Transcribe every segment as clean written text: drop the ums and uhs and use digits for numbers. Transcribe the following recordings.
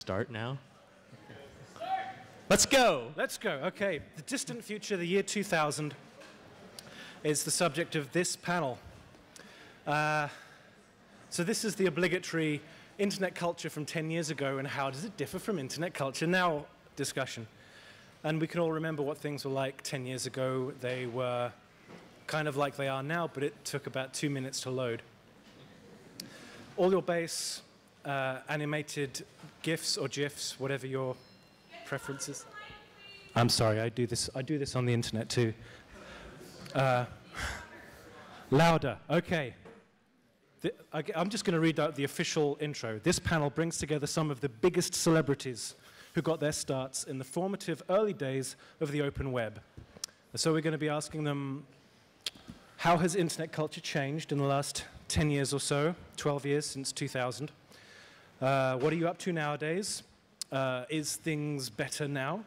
Start now? Let's go! Let's go. Okay. The distant future, the year 2000, is the subject of this panel. So this is the obligatory internet culture from 10 years ago, and how does it differ from internet culture now discussion. And we can all remember what things were like 10 years ago. They were kind of like they are now, but it took about 2 minutes to load. All your base, animated GIFs or GIFs, whatever your preferences. I'm sorry, I do this on the internet too. Louder, okay. I'm just going to read out the official intro. This panel brings together some of the biggest celebrities who got their starts in the formative early days of the open web. So we're going to be asking them, how has internet culture changed in the last 10 years or so, 12 years since 2000? What are you up to nowadays? Is things better now?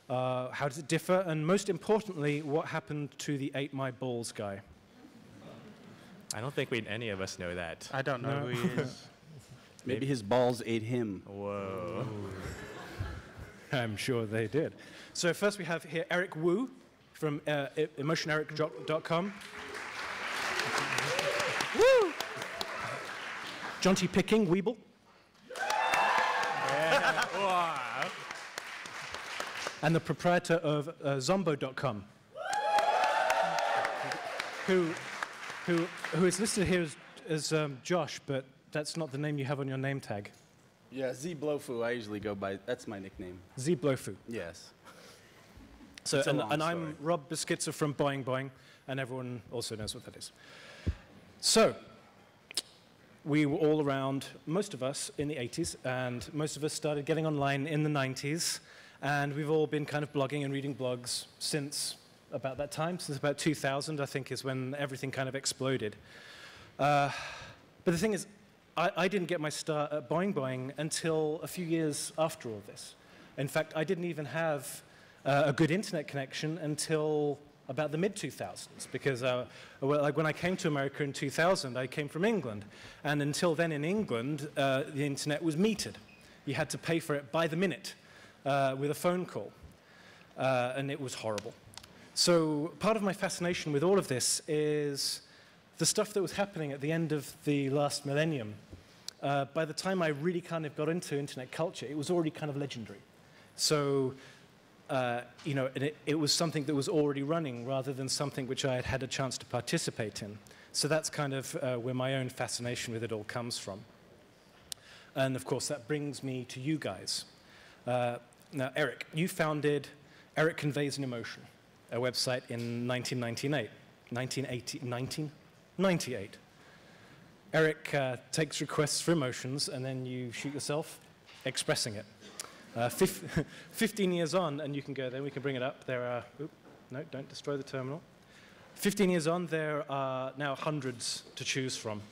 How does it differ? And most importantly, what happened to the Ate My Balls guy? I don't think any of us know that. I don't know who he is. Maybe his balls ate him. Whoa. I'm sure they did. So first we have here Eric Wu from emotioneric.com. Woo! Jonti Picking, Weebl. Yeah. Wow. And the proprietor of Zombocom, who is listed here as Josh, but that's not the name you have on your name tag. Yeah, Zblofu, I usually go by, that's my nickname. Zblofu. Yes. So, It's a long and I'm story. Rob Beschizza from BoingBoing, and everyone also knows what that is. So, we were all around, most of us, in the 80s, and most of us started getting online in the 90s, and we've all been kind of blogging and reading blogs since about that time, since about 2000, I think, is when everything kind of exploded. But the thing is, I didn't get my start at BoingBoing until a few years after all this. In fact, I didn't even have a good internet connection until about the mid-2000s, because like when I came to America in 2000, I came from England. And until then in England, the internet was metered. You had to pay for it by the minute with a phone call. And it was horrible. So part of my fascination with all of this is the stuff that was happening at the end of the last millennium. By the time I really kind of got into internet culture, it was already kind of legendary. So, you know, it was something that was already running rather than something which I had had a chance to participate in. So that's kind of where my own fascination with it all comes from. And of course, that brings me to you guys. Now, Eric, you founded Eric Conveys an Emotion, a website in 1998. Eric takes requests for emotions, and then you shoot yourself expressing it. 15 years on, and you can go there, we can bring it up. There are, no, don't destroy the terminal. 15 years on, there are now hundreds to choose from.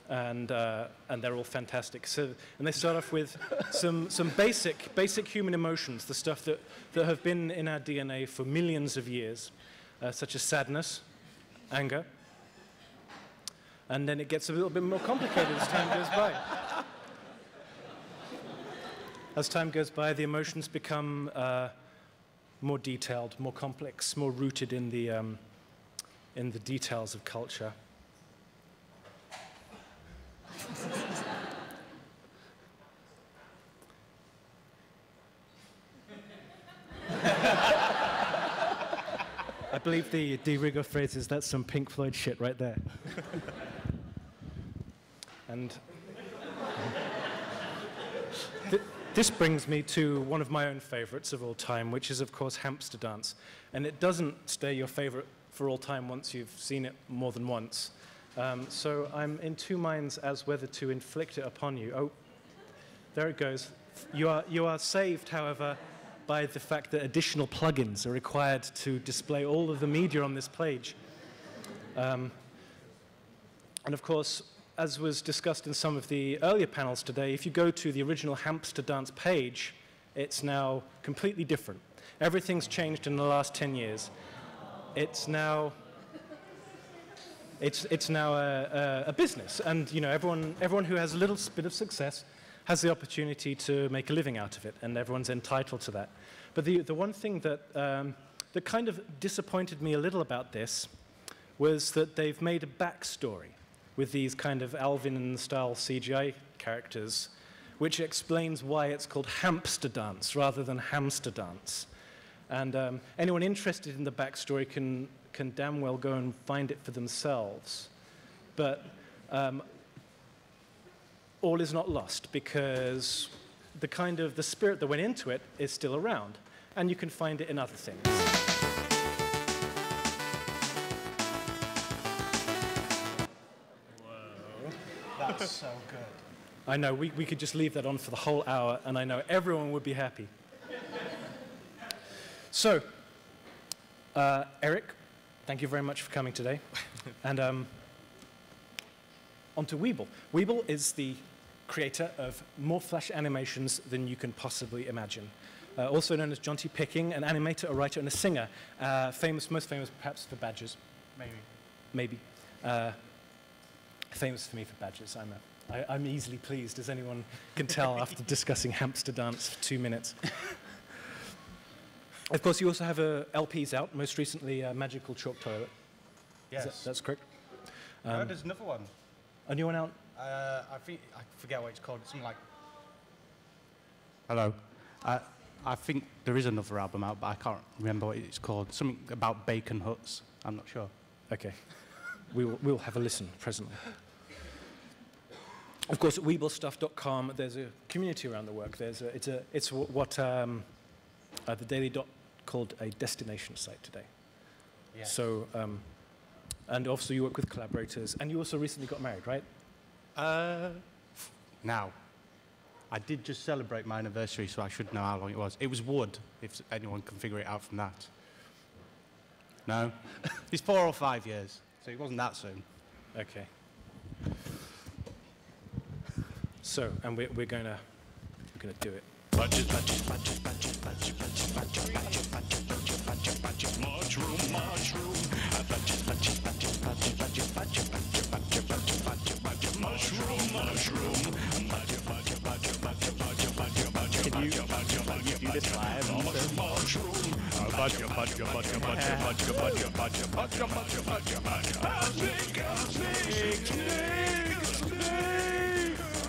And they're all fantastic. So, and they start off with some basic human emotions, the stuff that have been in our DNA for millions of years, such as sadness, anger, and then it gets a little bit more complicated as time goes by. As time goes by, the emotions become more detailed, more complex, more rooted in the details of culture. I believe the de rigueur phrase is, that's some Pink Floyd shit right there. And this brings me to one of my own favorites of all time, which is, of course, hamster dance. And it doesn't stay your favorite for all time once you've seen it more than once. So I'm in two minds as whether to inflict it upon you. Oh, there it goes. You are saved, however, by the fact that additional plugins are required to display all of the media on this page. And of course, as was discussed in some of the earlier panels today, if you go to the original hamster dance page, it's now completely different. Everything's changed in the last 10 years. It's now a business, and you know everyone who has a little bit of success has the opportunity to make a living out of it, and everyone's entitled to that. But the one thing that, that kind of disappointed me a little about this was that they've made a backstory with these kind of Alvin-style CGI characters, which explains why it's called Hamster Dance rather than Hamster Dance. And anyone interested in the backstory can damn well go and find it for themselves. But all is not lost, because the spirit that went into it is still around, and you can find it in other things. Whoa, that's so good. I know, we could just leave that on for the whole hour, and I know everyone would be happy. So, Eric, thank you very much for coming today. And on to Weebl. Weebl is the creator of more Flash animations than you can possibly imagine. Also known as Jonti Picking, an animator, a writer, and a singer. Most famous perhaps for badges. Maybe. Famous for me for badges, I'm easily pleased, as anyone can tell after discussing Hamster Dance for 2 minutes. Of course, you also have LPs out, most recently Magical Chalk Toilet. Yes. That's correct. There's another one. A new one out? I forget what it's called. It's something like... Hello. I think there is another album out, but I can't remember what it's called. Something about bacon huts. I'm not sure. Okay. We'll have a listen presently. Of course, at weeblestuff.com, there's a community around the work. It's what the Daily Dot called a destination site today. Yes. So, and also you work with collaborators, and you also recently got married, right? Now, I did just celebrate my anniversary, so I should know how long it was. It was wood, if anyone can figure it out from that. No? It's 4 or 5 years, so it wasn't that soon. Okay. So, and we're gonna do it. Can you do this live also?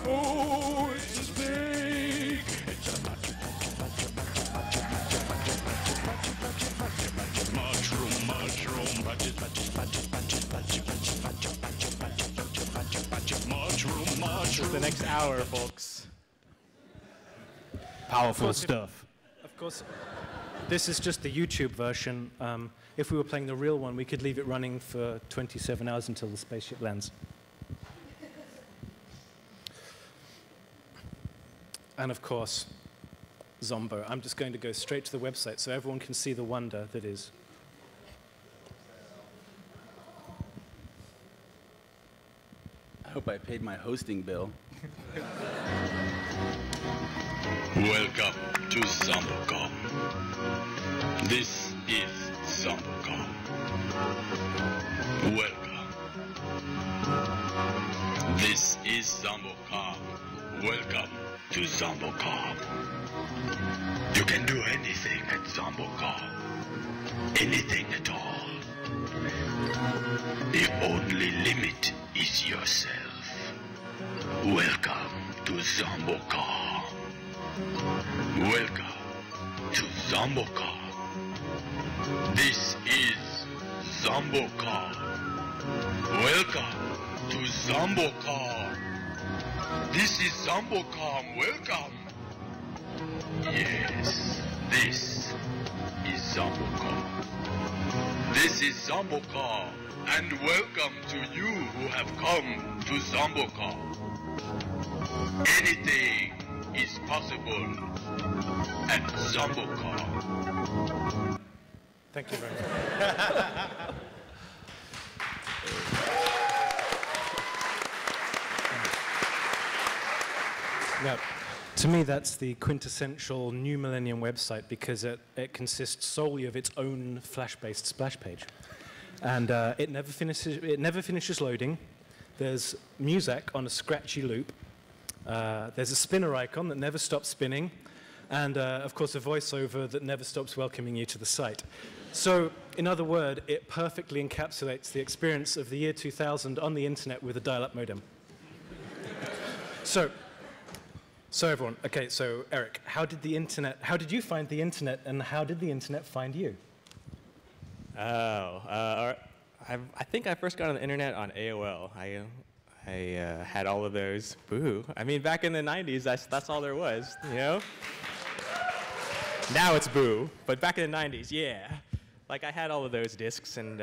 Oh, it's big. This is the next hour, folks. Powerful stuff. Of course, this is just the YouTube version. If we were playing the real one, we could leave it running for 27 hours until the spaceship lands. And of course, Zombo. I'm just going to go straight to the website so everyone can see the wonder that is. I hope I paid my hosting bill. Welcome to Zombocom. This is Zombocom. Welcome. This is Zombocom. Welcome to Zombocom. You can do anything at Zombocom. Anything at all. The only limit is yourself. Welcome to Zombocom. Welcome to Zombocom. This is Zombocom. Welcome to Zombocom. This is Zombocom. Welcome. Yes, this is Zombocom. This is Zombocom, and welcome to you who have come to Zombocom. Anything is possible at Zombocom. Thank you very much. Now, to me, that's the quintessential New Millennium website because it consists solely of its own Flash-based splash page. And it never finishes loading. There's music on a scratchy loop. There's a spinner icon that never stops spinning, and of course a voiceover that never stops welcoming you to the site. So, in other words, it perfectly encapsulates the experience of the year 2000 on the internet with a dial-up modem. So everyone, okay, so Eric, how did you find the internet, and how did the internet find you? I think I first got on the internet on AOL. I had all of those. Boo. I mean, back in the 90s, that's all there was, you know? Now it's boo, but back in the 90s, yeah. Like, I had all of those discs, and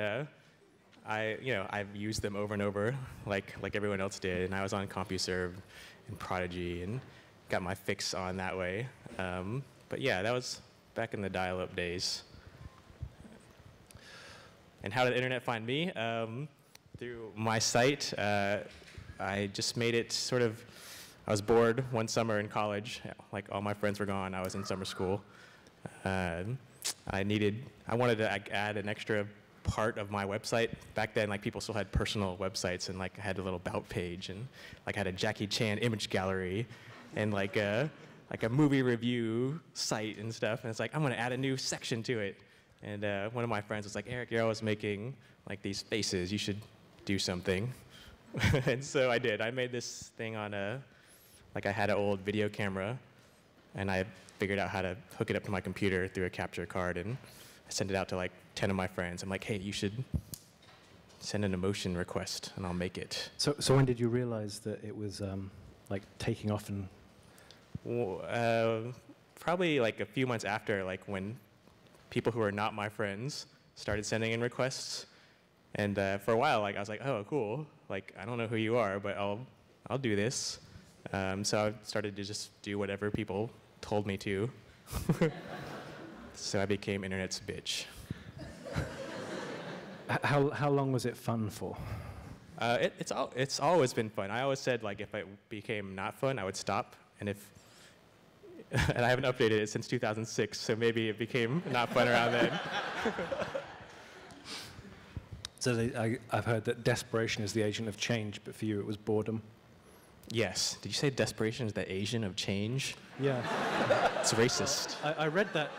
I've used them over and over, like everyone else did. And I was on CompuServe and Prodigy, and got my fix on that way. But yeah, that was back in the dial-up days. And how did the internet find me? Through my site. I just made it sort of, I was bored one summer in college. Like, all my friends were gone. I was in summer school. I wanted to add an extra part of my website. Back then, like, people still had personal websites, and like I had a little about page, and like I had a Jackie Chan image gallery, and like a movie review site and stuff. And it's like, I'm gonna add a new section to it. And one of my friends was like, Eric, you're always making like these faces. You should do something. And so I did. I made this thing on I had an old video camera, and I figured out how to hook it up to my computer through a capture card, and I sent it out to like 10 of my friends. I'm like, hey, you should send an emotion request, and I'll make it. So when did you realize that it was like taking off? And probably like a few months after, like when people who are not my friends started sending in requests. And for a while, like I was like, oh, cool. Like, I don't know who you are, but I'll do this. So I started to just do whatever people told me to. So I became internet's bitch. How long was it fun for? It's always been fun. I always said, like, if it became not fun, I would stop. And I haven't updated it since 2006, so maybe it became not fun around then. So I've heard that desperation is the agent of change, but for you it was boredom. Yes. Did you say desperation is the agent of change? Yeah. It's racist. I read that.